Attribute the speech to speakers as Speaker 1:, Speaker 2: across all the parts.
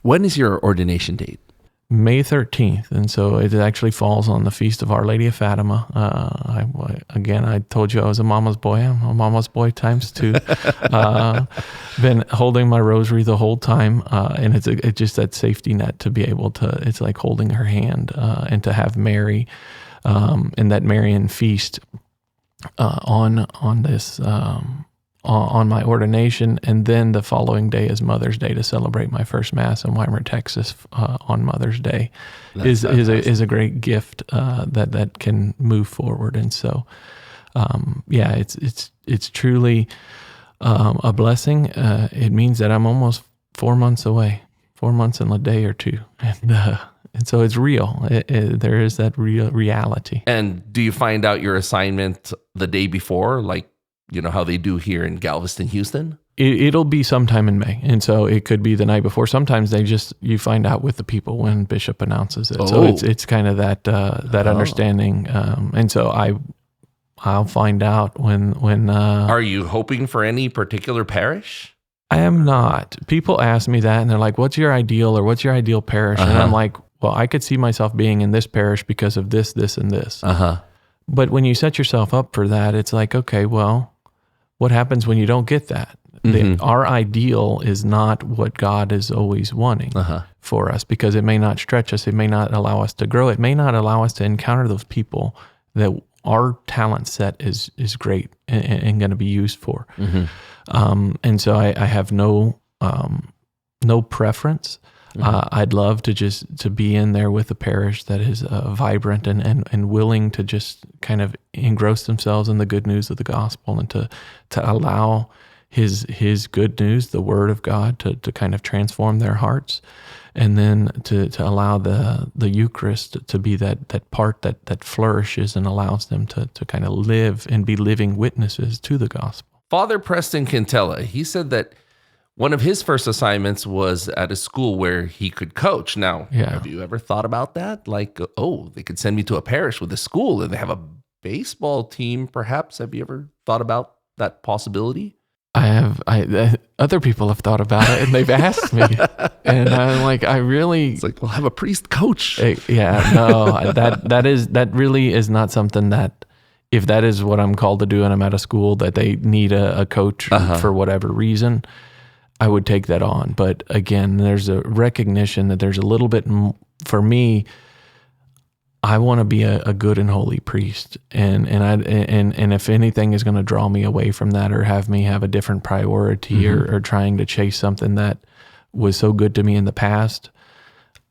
Speaker 1: When is your ordination date?
Speaker 2: May 13th, and so it actually falls on the feast of Our Lady of Fatima. I told you I was a mama's boy. I'm a mama's boy times two. Been holding my rosary the whole time, and it's just that safety net to be able to. It's like holding her hand, and to have Mary, in that Marian feast, on this. On my ordination, and then the following day is Mother's Day to celebrate my first Mass in Weimar, Texas, on Mother's Day. Is a great gift that can move forward, and so it's truly a blessing. It means that I'm almost 4 months away, 4 months and a day or two, and so it's real. There is that real reality.
Speaker 1: And do you find out your assignment the day before, like? You know how they do here in Galveston, Houston?
Speaker 2: It'll be sometime in May. And so it could be the night before. Sometimes you find out with the people when Bishop announces it. So it's kind of that understanding. And so I'll find out when.
Speaker 1: Are you hoping for any particular parish?
Speaker 2: I am not. People ask me that and they're like, what's your ideal, or what's your ideal parish? And I'm like, well, I could see myself being in this parish because of this, this, and this. But when you set yourself up for that, it's like, okay, well, what happens when you don't get that? Our ideal is not what God is always wanting for us, because it may not stretch us. It may not allow us to grow. It may not allow us to encounter those people that our talent set is great and going to be used for. And so I have no preference. I'd love to be in there with a parish that is vibrant and willing to just kind of engross themselves in the good news of the gospel, and to allow his good news, the word of God, to kind of transform their hearts, and then to allow the Eucharist to be that part that flourishes and allows them to kind of live and be living witnesses to the gospel.
Speaker 1: Father Preston Quintella, he said that one of his first assignments was at a school where he could coach. Now, have you ever thought about that? Like, they could send me to a parish with a school and they have a baseball team, perhaps. Have you ever thought about that possibility?
Speaker 2: I have. Other people have thought about it, and they've asked me, and I'm like, it's
Speaker 1: like, well, have a priest coach.
Speaker 2: That really is not something that, if that is what I'm called to do and I'm at a school that they need a coach for whatever reason, I would take that on. But again, there's a recognition that there's a little bit, for me, I want to be a good and holy priest. And if anything is going to draw me away from that, or have me have a different priority, or trying to chase something that was so good to me in the past,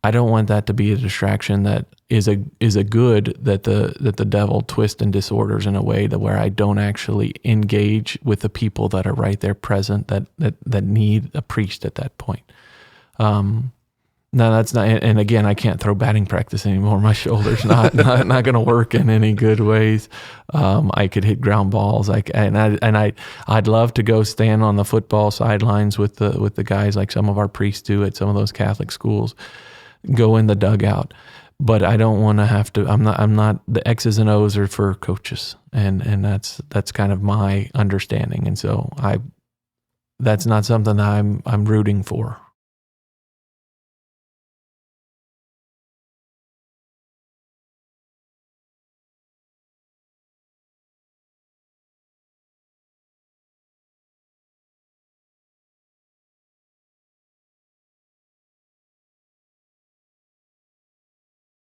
Speaker 2: I don't want that to be a distraction that is a good that the devil twists and disorders in a way that where I don't actually engage with the people that are right there present that need a priest at that point. No, that's not. And again, I can't throw batting practice anymore. My shoulder's not going to work in any good ways. I could hit ground balls. I'd love to go stand on the football sidelines with the guys like some of our priests do at some of those Catholic schools. Go in the dugout, but I don't want to have to. I'm not. The X's and O's are for coaches, and that's kind of my understanding. And so that's not something that I'm rooting for.